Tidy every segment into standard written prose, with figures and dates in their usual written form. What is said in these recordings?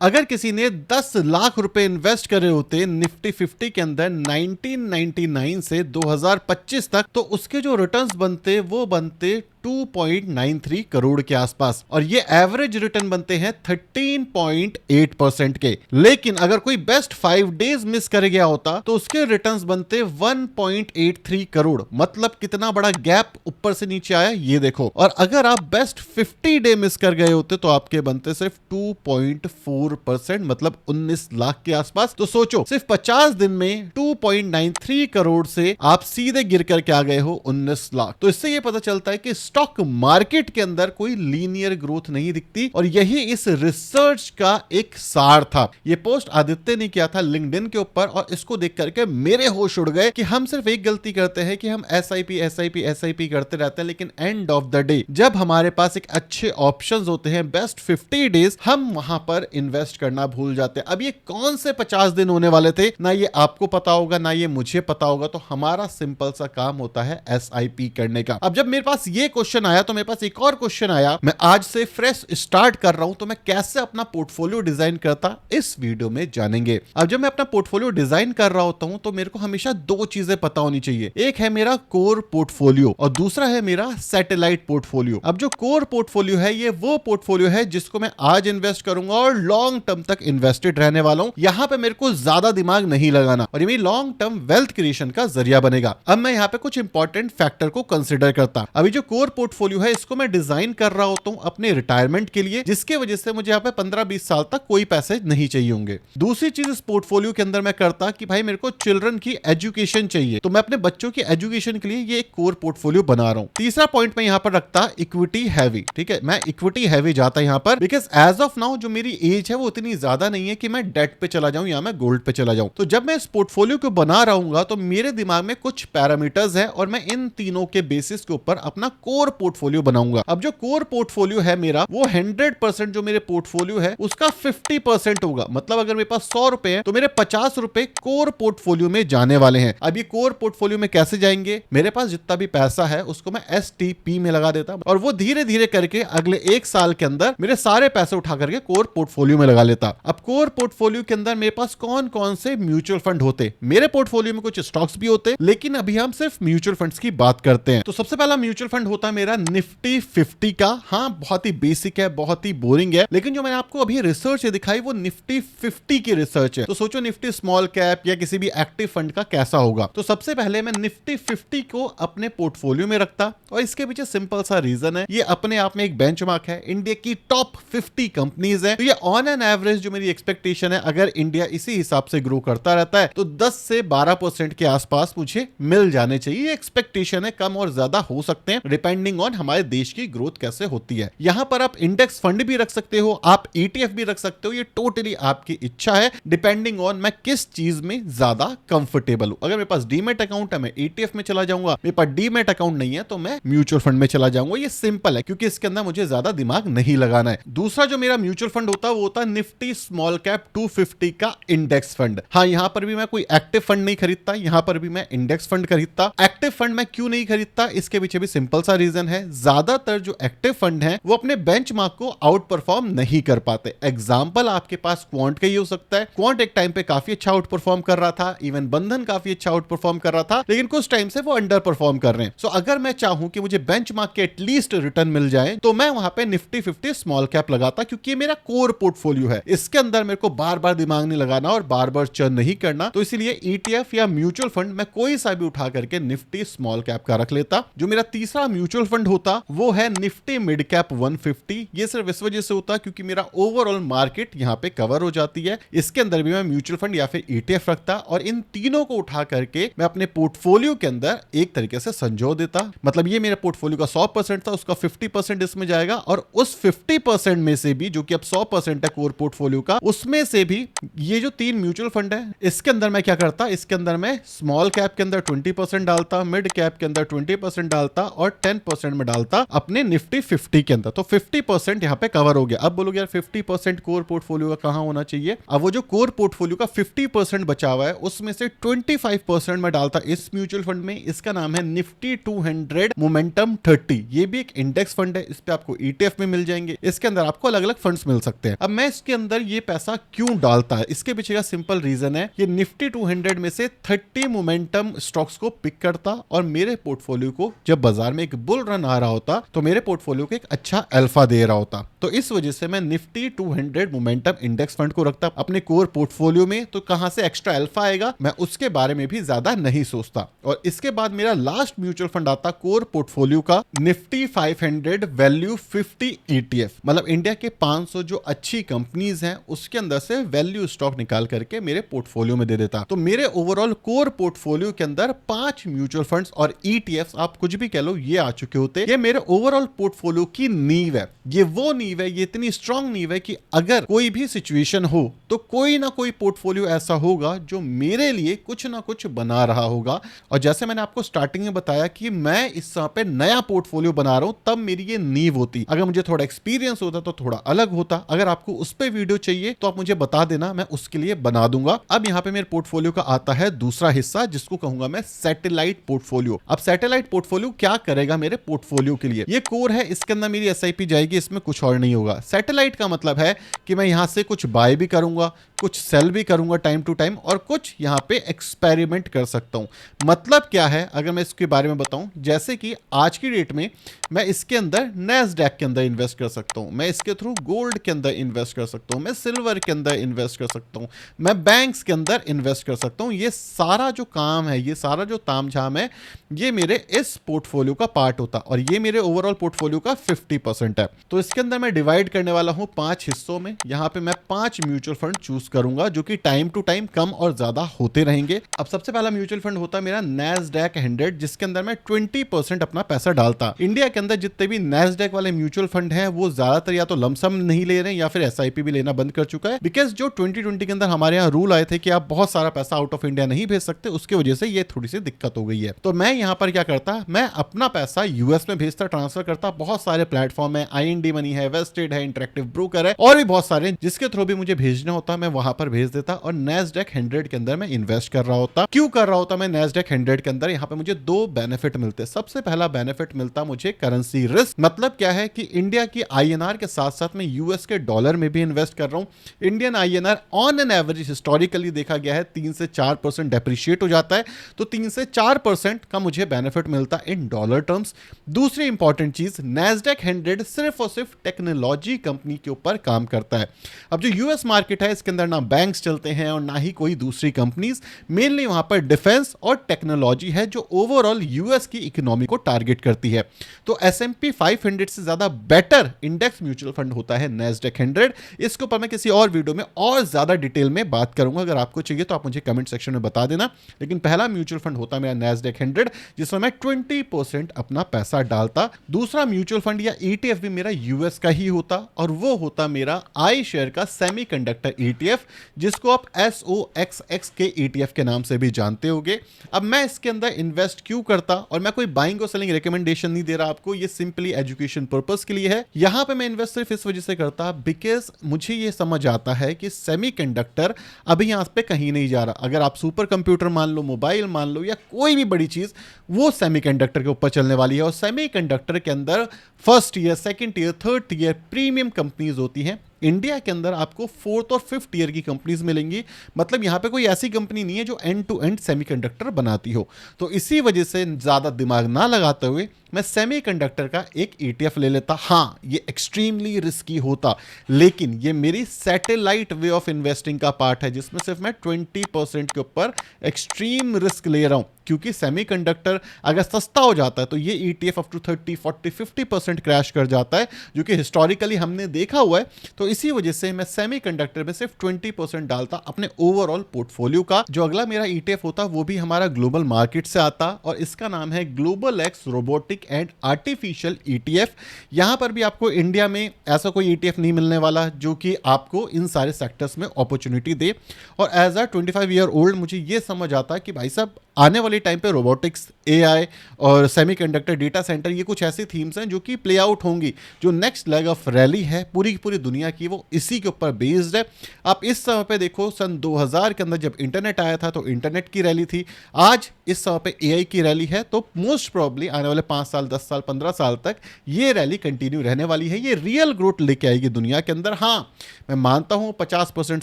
अगर किसी ने 10 लाख रुपए इन्वेस्ट करे होते निफ्टी 50 के अंदर 1999 से 2025 तक, तो उसके जो रिटर्न्स बनते वो बनते 2.93 करोड़ के आसपास, और ये एवरेज रिटर्न बनते हैं 13.8% के। लेकिन अगर कोई बेस्ट 5 डेज मिस कर गया होता तो उसके रिटर्न्स बनते 1.83 करोड़। मतलब कितना बड़ा गैप ऊपर से नीचे आया ये देखो। और अगर आप बेस्ट 50 डे मिस कर गए होते तो आपके बनते सिर्फ 2.4%, मतलब 19 लाख के आसपास। तो सोचो, सिर्फ 50 दिन में 2.93 करोड़ से आप सीधे गिर करके आ गए हो 19 लाख। तो इससे ये पता चलता है कि स्टॉक मार्केट के अंदर कोई लीनियर ग्रोथ नहीं दिखती, और यही इस रिसर्च का एक सार था। ये पोस्ट आदित्य ने किया था लिंक्डइन के ऊपर, और इसको देख करके मेरे होश उड़ गए कि हम सिर्फ एक गलती करते हैं कि हम एसआईपी करते रहते हैं, लेकिन एंड ऑफ द डे जब हमारे पास एक अच्छे ऑप्शंस होते हैं बेस्ट 50 डेज, हम वहां पर इन्वेस्ट करना भूल जाते हैं। अब ये कौन से 50 दिन होने वाले थे, ना ये आपको पता होगा ना ये मुझे पता होगा। तो हमारा सिंपल सा काम होता है एसआईपी करने का। अब जब मेरे पास ये क्वेश्चन आया तो मेरे पास एक और क्वेश्चन आया, मैं आज से फ्रेश स्टार्ट कर रहा हूं तो मैं कैसे अपना पोर्टफोलियो डिजाइन करता, इस वीडियो में जानेंगे। अब जब मैं अपना पोर्टफोलियो डिजाइन कर रहा होता हूं तो मेरे को हमेशा दो चीजें पता होनी चाहिए। एक है मेरा कोर पोर्टफोलियो और दूसरा है मेरा सैटेलाइट पोर्टफोलियो। अब जो कोर पोर्टफोलियो है ये वो पोर्टफोलियो है जिसको मैं आज इन्वेस्ट करूंगा और लॉन्ग टर्म तक इन्वेस्टेड रहने वाला हूं। यहां पे मेरे को ज्यादा दिमाग नहीं लगाना, और ये मेरी लॉन्ग टर्म वेल्थ क्रिएशन का जरिया बनेगा। अब मैं यहाँ पे कुछ इंपॉर्टेंट फैक्टर को कंसिडर करता। अभी जो कोर पोर्टफोलियो है इसको मैं डिजाइन कर रहा होता हूं अपने रिटायरमेंट के लिए, जिसके वजह से मुझे यहाँ पे 15-20 साल तक कोई पैसे नहीं चाहिए होंगे। दूसरी चीज इस पोर्टफोलियो के अंदर मैं करता कि भाई मेरे को चिल्ड्रन की एजुकेशन चाहिए, तो मैं अपने बच्चों की एजुकेशन के लिए ये एक कोर पोर्टफोलियो बना रहा हूं। तीसरा पॉइंट मैं यहाँ पर रखता इक्विटी हैवी। ठीक है, मैं इक्विटी हैवी जाता यहाँ पर, बिकॉज एज ऑफ नाउ जो मेरी एज है वो इतनी ज्यादा नहीं है कि मैं डेट पे चला जाऊं या मैं गोल्ड पे चला जाऊं। तो जब मैं इस पोर्टफोलियो को बना रहूंगा तो मेरे दिमाग में कुछ पैरामीटर्स है, और मैं इन तीनों के बेसिस के ऊपर अपना कोर पोर्टफोलियो बनाऊंगा। अब जो कोर पोर्टफोलियो है मेरा, वो 100% जो मेरे पोर्टफोलियो है उसका 50% होगा। मतलब अगर मेरे पास 100 रुपए है तो मेरे 50 रुपए कोर पोर्टफोलियो में जाने वाले हैं। अब ये कोर पोर्टफोलियो में कैसे जाएंगे, मेरे पास जितना भी पैसा है उसको मैं एसटीपी में लगा देता, और वो धीरे धीरे करके अगले 1 साल के अंदर मेरे सारे पैसे उठा करके कोर पोर्टफोलियो में लगा लेता। अब कोर पोर्टफोलियो के अंदर मेरे पास कौन कौन से म्यूचुअल फंड होते, मेरे पोर्टफोलियो में कुछ स्टॉक्स भी होते, लेकिन अभी हम सिर्फ म्यूचुअल फंड्स की बात करते हैं। तो सबसे पहला म्यूचुअल फंड होता है मेरा निफ्टी 50 का। हाँ, बहुत ही बेसिक है, बहुत ही बोरिंग है, लेकिन जो मैंने आपको अभी रिसर्च दिखाई वो निफ्टी 50 की रिसर्च है। तो सोचो निफ्टी स्मॉल कैप या किसी भी एक्टिव फंड का कैसा होगा। तो सबसे पहले मैं निफ्टी 50 को अपने पोर्टफोलियो में रखता, और इसके पीछे सिंपल सा रीजन है, ये अपने आप में एक बेंचमार्क है, इंडिया की टॉप 50 कंपनीज है। तो ये ऑन एन एवरेज जो मेरी एक्सपेक्टेशन है, अगर इंडिया इसी हिसाब से ग्रो करता रहता है तो 10 से 12% के आसपास मुझे मिल जाने चाहिए। एक्सपेक्टेशन है, कम और ज्यादा हो सकते हैं डिपेंडिंग ऑन हमारे देश की ग्रोथ कैसे होती है। यहां पर आप इंडेक्स फंड भी रख सकते हो, आप ETF भी रख सकते हो, ये टोटली आपकी इच्छा है, डिपेंडिंग ऑन मैं किस चीज में ज्यादा कंफर्टेबल हूं। अगर मेरे पास डीमेट अकाउंट है मैं ETF में चला जाऊंगा, मेरे पास डीमेट अकाउंट नहीं है तो मैं म्यूचुअल फंड में चला जाऊंगा। ये सिंपल है क्योंकि इसके अंदर मुझे ज्यादा दिमाग नहीं लगाना है। दूसरा जो मेरा म्यूचुअल फंड होता है वो होता है निफ्टी स्मॉल कैप 250 का इंडेक्स फंड। हाँ, यहां पर भी मैं कोई एक्टिव फंड नहीं खरीदता, यहां पर भी मैं इंडेक्स फंड खरीदता। एक्टिव फंड मैं क्यों नहीं खरीदता, इसके पीछे भी सिंपल सा रीजन है, ज्यादातर जो एक्टिव फंड है वो अपने बेंचमार्क को आउट परफॉर्म नहीं कर पाते। एग्जांपल आपके पास क्वांट का ही हो सकता है। क्वांट एक टाइम पे काफी अच्छा आउट परफॉर्म कर रहा था, इवन बंधन काफी अच्छा आउट परफॉर्म कर रहा था, लेकिन कुछ टाइम से वो अंडर परफॉर्म कर रहे हैं। सो अगर मैं चाहूं कि मुझे बेंचमार्क के एटलीस्ट रिटर्न मिल जाए तो मैं वहां पे निफ्टी 50 स्मॉल कैप लगाता, क्योंकि ये मेरा कोर पोर्टफोलियो है। इसके अंदर मेरे को बार बार दिमाग नहीं लगाना और बार बार चर्न नहीं करना। तो इसलिए ETF या म्यूचुअल फंड मैं कोई सा भी उठा करके निफ्टी स्मॉल कैप का रख लेता। जो मेरा तीसरा म्यूचुअल फंड होता वो है निफ्टी मिड कैप 150। ये सिर्फ इस वजह से होता क्योंकि मेरा ओवरऑल मार्केट यहां पे कवर हो जाती है। इसके अंदर भी मैं म्यूचुअल फंड या फिर ETF रखता, और इन तीनों को उठा करके मैं अपने पोर्टफोलियो के अंदर एक तरीके से संजो देता। मतलब ये मेरे पोर्टफोलियो का 100% था, उसका 50% इसमें जाएगा, और उस 50% में से भी, जो कि अब 100% है कोर पोर्टफोलियो का, उसमें से भी ये जो 3 म्यूचुअल फंड है इसके अंदर मैं क्या करता, इसके अंदर मैं स्मॉल कैप के अंदर 20% डालता, मिड कैप के अंदर 20% डालता, और 10% में डालता अपने निफ्टी 50 के अंदर। तो 50% यहाँ पे कवर हो गया। अब बोलोगे यार 50% कोर पोर्टफोलियो का कहां होना चाहिए? अब वो जो कोर पोर्टफोलियो का 50% बचा हुआ है उसमें से 25% में डालता इस म्यूचुअल फंड में। इसका नाम है निफ्टी 200 मोमेंटम 30। ये भी एक इंडेक्स फंड है, इस पे आपको ETF में मिल जाएंगे। इसके अंदर आपको अलग अलग फंड्स मिल सकते हैं। अब मैं इसके अंदर ये पैसा क्यों डालता है, इसके पीछे का सिंपल रीजन है, ये निफ्टी 200 में से 30 मोमेंटम स्टॉक्स को पिक करता और मेरे पोर्टफोलियो को जब बाजार में एक बुल रन आ रहा होता तो मेरे पोर्टफोलियो को एक अच्छा अल्फा दे रहा होता। तो इस वजह से मैं निफ्टी 200 मोमेंटम इंडेक्स फंड को रखता अपने कोर पोर्टफोलियो में। तो कहां से एक्स्ट्रा अल्फा आएगा मैं उसके बारे में भी ज्यादा नहीं सोचता। और इसके बाद मेरा लास्ट म्यूचुअल फंड आता कोर पोर्टफोलियो का निफ्टी 500 वैल्यू 50 ETF। मतलब इंडिया के 500 जो अच्छी कंपनीज हैं उसके अंदर से वैल्यू स्टॉक निकाल करके मेरे पोर्टफोलियो में दे देता। तो मेरे ओवरऑल कोर पोर्टफोलियो के अंदर 5 म्यूचुअल फंड्स और ETFs, आप कुछ भी कह लो, ये आ चुके होते। ये मेरे ओवरऑल पोर्टफोलियो की नींव है। ये वो नींव है, ये इतनी स्ट्रांग नींव है कि अगर कोई भी सिचुएशन हो तो कोई ना कोई पोर्टफोलियो ऐसा होगा जो मेरे लिए कुछ ना कुछ बना रहा होगा। और जैसे मैंने आपको स्टार्टिंग में बताया कि मैं इस समय पे नया पोर्टफोलियो बना रहा हूं, तब मेरी ये नींव होती। अगर मुझे थोड़ा एक्सपीरियंस होता तो थोड़ा अलग होता। अगर आपको उस पे वीडियो चाहिए तो आप मुझे बता देना, मैं उसके लिए बना दूंगा। अब यहाँ पे मेरे पोर्टफोलियो का आता है दूसरा हिस्सा जिसको कहूंगा मैं सैटेलाइट पोर्टफोलियो। अब सैटेलाइट पोर्टफोलियो क्या करेगा मेरे पोर्टफोलियो के लिए? ये कोर है, इसके अंदर मेरी SIP जाएगी, इसमें कुछ और नहीं होगा। सैटेलाइट का मतलब है कि मैं यहां से कुछ बाय भी करूंगा, कुछ सेल भी करूंगा टाइम टू टाइम, और कुछ यहां पे एक्सपेरिमेंट कर सकता हूं। मतलब क्या है अगर मैं इसके बारे में बताऊं, जैसे कि आज की डेट में मैं इसके अंदर नैस्डैक के अंदर इन्वेस्ट कर सकता हूं, मैं इसके थ्रू गोल्ड के अंदर इन्वेस्ट कर सकता हूं, मैं सिल्वर के अंदर इन्वेस्ट कर सकता हूं, मैं बैंक्स के अंदर इन्वेस्ट कर सकता हूं। ये सारा जो काम है, ये सारा जो तामझाम है, ये मेरे इस पोर्टफोलियो का पार्ट होता और ये मेरे ओवरऑल पोर्टफोलियो का 50% है। तो इसके अंदर मैं डिवाइड करने वाला हूं 5 हिस्सों में। यहां पे मैं 5 म्यूचुअल फंड चूज करूंगा जो कि टाइम टू टाइम कम और ज्यादा होते रहेंगे। अब सबसे पहला म्यूचुअल फंड होता है मेरा नैस्डैक 100, जिसके अंदर मैं 20% अपना पैसा डालता। इंडिया के अंदर जितने भी नैस्डैक वाले म्यूचुअल फंड हैं वो ज्यादातर या तो लमसम नहीं ले रहे हैं या फिर SIP भी लेना बंद कर चुका है। बिकॉज जो 2020 के अंदर हमारे यहाँ रूल आए थे कि आप बहुत सारा पैसा आउट ऑफ इंडिया नहीं भेज सकते, उसकी वजह से ये थोड़ी सी दिक्कत हो गई है। तो मैं यहाँ पर क्या करता, मैं अपना पैसा US में भेजता, ट्रांसफर करता। बहुत सारे प्लेटफॉर्म है, IND मनी है, वेस्टेड है, इंटरेक्टिव ब्रोकर है और भी बहुत सारे, जिसके थ्रू भी मुझे भेजना होता मैं वहां पर भेज देता और नैस्डैक 100 के अंदर मैं इन्वेस्ट कर रहा होता। क्यों कर रहा होता मैं नैस्डैक 100 के अंदर? यहाँ पे मुझे 2 बेनिफिट मिलते। सबसे पहला बेनिफिट मिलता मुझे करेंसी रिस्क। मतलब क्या है कि इंडिया की INR के साथ साथ मैं US के डॉलर में भी इन्वेस्ट कर रहा हूं। Indian INR on an average historically देखा गया है 3 से 4% डेप्रिशिएट हो जाता है, तो 3 से 4% का मुझे बेनिफिट मिलता इन डॉलर टर्म्स। दूसरी इंपॉर्टेंट चीज, नैस्डैक 100 सिर्फ और सिर्फ टेक्नोलॉजी कंपनी के ऊपर काम करता है। अब जो US मार्केट है इसके अंदर ना बैंक्स चलते हैं और ना ही कोई दूसरी कंपनीज, मेनली वहां पर डिफेंस और टेक्नोलॉजी है जो ओवरऑल US की इकोनॉमी को टारगेट करती है। तो S&P 500 से ज्यादा बेटर इंडेक्स म्यूचुअल फंड होता है नैस्डैक 100। इसके ऊपर मैं किसी और वीडियो में और ज्यादा डिटेल में बात करूंगा, अगर आपको चाहिए तो आप मुझे कमेंट सेक्शन में बता देना। लेकिन पहला म्यूचुअल फंड होता है मेरा नैस्डैक 100 जिसमें मैं 20% अपना पैसा डालता। दूसरा म्यूचुअल फंड या ETF भी मेरा US का ही होता और वो होता मेरा आई शेयर का सेमीकंडक्टर ETF, जिसको आप SOXX के ETF के नाम से भी जानते होंगे। अब मैं इसके अंदर इन्वेस्ट क्यों करता, और मैं कोई बाइंग और सेलिंग रिकमेंडेशन नहीं दे रहा आपको, ये सिंपली एजुकेशन पर्पस के लिए है। यहां पे मैं इन्वेस्ट सिर्फ इस वजह से करता बिकॉज मुझे ये समझ आता है कि सेमीकंडक्टर अभी यहां पे कहीं नहीं जा रहा। अगर आप सुपर कंप्यूटर मान लो, मोबाइल मान लो, या कोई भी बड़ी चीज, वो सेमीकंडक्टर के ऊपर चलने वाली है। और सेमीकंडक्टर के अंदर first year, second year, third year premium companies होती हैं। इंडिया के अंदर आपको 4th और 5th ईयर की कंपनीज मिलेंगी। मतलब यहां पे कोई ऐसी कंपनी नहीं है जो एंड टू एंड सेमीकंडक्टर बनाती हो। तो इसी वजह से ज्यादा दिमाग ना लगाते हुए मैं सेमीकंडक्टर का एक ETF ले लेता। हाँ, ये एक्सट्रीमली रिस्की होता, लेकिन ये मेरी सैटेलाइट वे ऑफ इन्वेस्टिंग का पार्ट है जिसमें सिर्फ मैं 20% के ऊपर एक्सट्रीम रिस्क ले रहा हूं। क्योंकि सेमीकंडक्टर अगर सस्ता हो जाता है तो ये ETF अप टू 30, 40, 50% क्रैश कर जाता है, जो कि हिस्टोरिकली हमने देखा हुआ है। तो इसी वजह से मैं सेमीकंडक्टर में सिर्फ 20% डालता अपने ओवरऑल पोर्टफोलियो का। जो अगला मेरा ETF होता वो भी हमारा ग्लोबल मार्केट से आता और इसका नाम है global x robotic and artificial ETF। यहां पर भी आपको इंडिया में ऐसा कोई ETF नहीं मिलने वाला जो कि आपको इन सारे सेक्टर्स में अपॉर्चुनिटी दे। और एज अ 25 ईयर ओल्ड मुझे यह समझ आता है कि भाई साहब आने वाले टाइम पे रोबोटिक्स, एआई और सेमीकंडक्टर, डेटा सेंटर, ये कुछ ऐसी थीम्स हैं जो कि प्ले आउट होंगी। जो नेक्स्ट लेग ऑफ रैली है पूरी की पूरी दुनिया की, वो इसी के ऊपर बेस्ड है। आप इस समय पे देखो, सन 2000 के अंदर जब इंटरनेट आया था तो इंटरनेट की रैली थी। आज इस समय पे एआई की रैली है। तो मोस्ट प्रॉब्ली आने वाले 5 साल, 10 साल, 15 साल तक ये रैली कंटिन्यू रहने वाली है। ये रियल ग्रोथ लेके आएगी दुनिया के अंदर। हाँ, मैं मानता हूं 50%,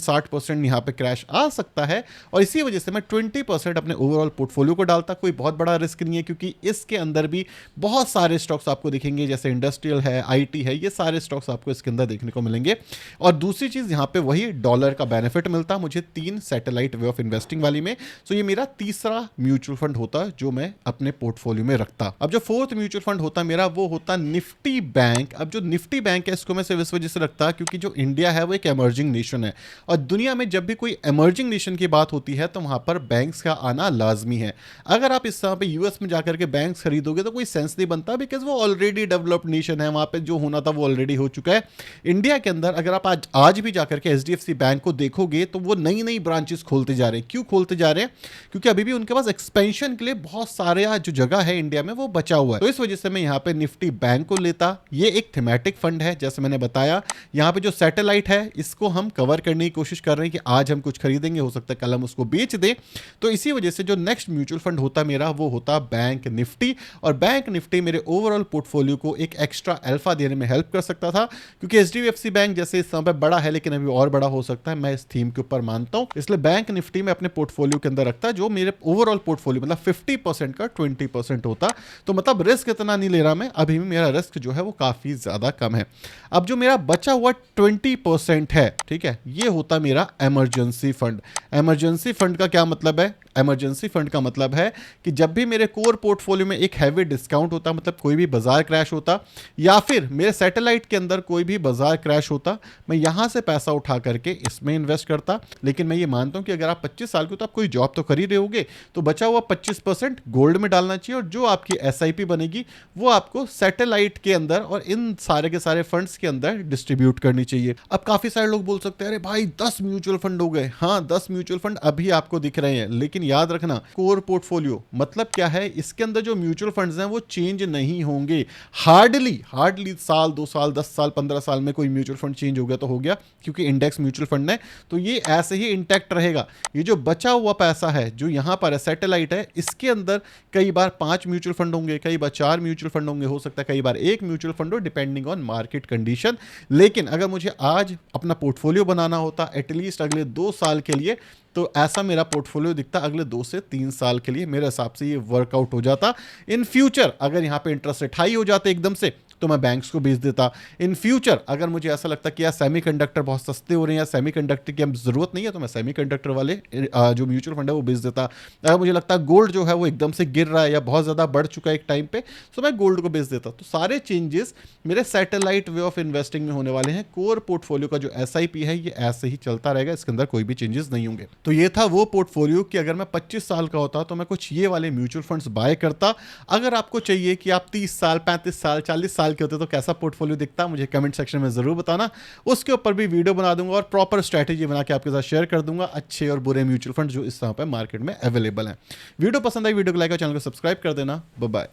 60% यहां पे क्रैश आ सकता है, और इसी वजह से मैं 20% अपने ओवरऑल पोर्टफोलियो को डालता। कोई बहुत बड़ा रिस्क नहीं है, क्योंकि इसके अंदर भी बहुत सारे स्टॉक्स आपको दिखेंगे, जैसे इंडस्ट्रियल है, आईटी है, ये सारे स्टॉक्स आपको इसके अंदर देखने को मिलेंगे। और दूसरी चीज, यहां पे वही डॉलर का बेनिफिट मिलता मुझे 3 सैटेलाइट वे ऑफ इन्वेस्टिंग वाली में। सो ये मेरा तीसरा म्यूचुअल फंड होता जो मैं अपने पोर्टफोलियो में रखता। अब जो फोर्थ म्यूचुअल फंड होता मेरा, वो होता निफ्टी बैंक। अब जो निफ्टी बैंक है, इसको मैं सिर्फ इस वजह से रखता क्योंकि जो इंडिया है वो एक इमर्जिंग नेशन है, और दुनिया में जब भी कोई इमर्जिंग नेशन की बात होती है तो वहां पर बैंक्स का आना लाजमी है। अगर आप इस समय पे यूएस में जाकर के बैंक्स खरीदोगे तो कोई सेंस नहीं बनता, बिकॉज वो ऑलरेडी डेवलप्ड नेशन है, वहां पे जो होना था वो ऑलरेडी हो चुका है। इंडिया के अंदर अगर आप आज भी जाकर के एचडीएफसी बैंक को देखोगे तो वो नई नई ब्रांचेस खोलते जा रहे हैं। क्यों खोलते जा रहे हैं? क्योंकि अभी भी उनके पास एक्सपेंशन के लिए बहुत सारे जो जगह है इंडिया में वो बचा हुआ है। तो इस वजह से मैं यहाँ पे निफ्टी बैंक को लेता। ये एक थीमेटिक फंड है, जैसे मैंने बताया। यहाँ पे जो सैटेलाइट है इसको हम कवर करने की कोशिश कर रहे हैं कि आज हम कुछ खरीदेंगे, हो सकता है कल हम उसको बेच दें। तो इसी वजह से जो नेक्स्ट म्यूचुअल फंड होता मेरा, वो होता बैंक निफ्टी। और बैंक निफ्टी मेरे ओवरऑल पोर्टफोलियो को एक एक्स्ट्रा अल्फा देने में हेल्प कर सकता था, क्योंकि एचडीएफसी बैंक जैसे इस समय बड़ा है लेकिन अभी और बड़ा हो सकता है, मैं इस थीम के ऊपर मानता हूं। इसलिए बैंक निफ्टी में अपने पोर्टफोलियो के अंदर रखता, जो मेरे ओवरऑल पोर्टफोलियो मतलब 50% का 20% होता। तो मतलब रिस्क इतना नहीं ले रहा मैं, अभी भी मेरा रिस्क जो है वो काफी ज्यादा कम है। अब जो मेरा बचा हुआ 20% है, ठीक है, ये होता मेरा इमरजेंसी फंड। इमरजेंसी फंड का क्या मतलब है? इमरजेंसी फंड का मतलब है कि जब भी मेरे कोर पोर्टफोलियो में एक हैवी डिस्काउंट होता, मतलब कोई भी बाजार क्रैश होता, या फिर मेरे सैटेलाइट के अंदर कोई भी बाजार क्रैश होता, मैं यहां से पैसा उठा करके इसमें इन्वेस्ट करता। लेकिन मैं ये मानता हूं कि अगर आप 25 साल के हो तो आप कोई जॉब तो कर ही रहे होगे, तो बचा हुआ 25% गोल्ड में डालना चाहिए, और जो आपकी एसआईपी बनेगी वो आपको सैटेलाइट के अंदर और इन सारे के सारे फंड्स के अंदर डिस्ट्रीब्यूट करनी चाहिए। अब काफी सारे लोग बोल सकते हैं अरे भाई 10 म्यूचुअल फंड हो गए। हाँ, 10 म्यूचुअल फंड अभी आपको दिख रहे हैं, लेकिन याद रखना कोर पोर्टफोलियो मतलब क्या है? इसके अंदर जो म्यूचुअल फंड्स हैं वो चेंज नहीं होंगे। हार्डली साल, 2 साल, 10 साल, 15 साल में कोई म्यूचुअल फंड चेंज हो गया तो हो गया, क्योंकि इंडेक्स म्यूचुअल फंड है, तो ये ऐसे ही इंटैक्ट रहेगा। ये जो बचा हुआ पैसा है जो यहां पर है, सैटेलाइट है, इसके अंदर कई बार 5 म्यूचुअल फंड होंगे, कई बार 4 म्यूचुअल फंड होंगे, हो सकता है कई बार 1 म्यूचुअल फंड हो, डिपेंडिंग ऑन मार्केट कंडीशन। लेकिन अगर मुझे आज अपना पोर्टफोलियो बनाना होता एटलीस्ट अगले 2 साल के लिए, तो ऐसा मेरा पोर्टफोलियो दिखता अगले 2 से 3 साल के लिए। मेरे हिसाब से ये वर्कआउट हो जाता। इन फ्यूचर अगर यहाँ पे इंटरेस्ट रेट हाई हो जाते एकदम से, तो मैं बैंक्स को बेच देता। इन फ्यूचर अगर मुझे ऐसा लगता कि यार सेमीकंडक्टर बहुत सस्ते हो रहे हैं या सेमीकंडक्टर की अब जरूरत नहीं है, तो मैं सेमीकंडक्टर वाले जो म्यूचुअल फंड है वो बेच देता। अगर मुझे लगता है गोल्ड जो है वो एकदम से गिर रहा है या बहुत ज़्यादा बढ़ चुका है एक टाइम पे, तो मैं गोल्ड को बेच देता। तो सारे चेंजेस मेरे सैटेलाइट वे ऑफ इन्वेस्टिंग में होने वाले हैं। कोर पोर्टफोलियो का जो एसआईपी है ये ऐसे ही चलता रहेगा, इसके अंदर कोई भी चेंजेस नहीं होंगे। तो ये था वो पोर्टफोलियो कि अगर मैं 25 साल का होता तो मैं कुछ ये वाले म्यूचुअल फंड्स बाय करता। अगर आपको चाहिए कि आप 30 साल, 35 साल, 40 साल के होते तो कैसा पोर्टफोलियो दिखता, मुझे कमेंट सेक्शन में जरूर बताना। उसके ऊपर भी वीडियो बना दूंगा और प्रॉपर स्ट्रैटेजी बना के आपके साथ शेयर कर दूंगा, अच्छे और बुरे म्यूचुअल फंड जो इस समय पे मार्केट में अवेलेबल हैं। वीडियो पसंद आई, वीडियो को लाइक और चैनल को सब्सक्राइब कर देना। Bye bye.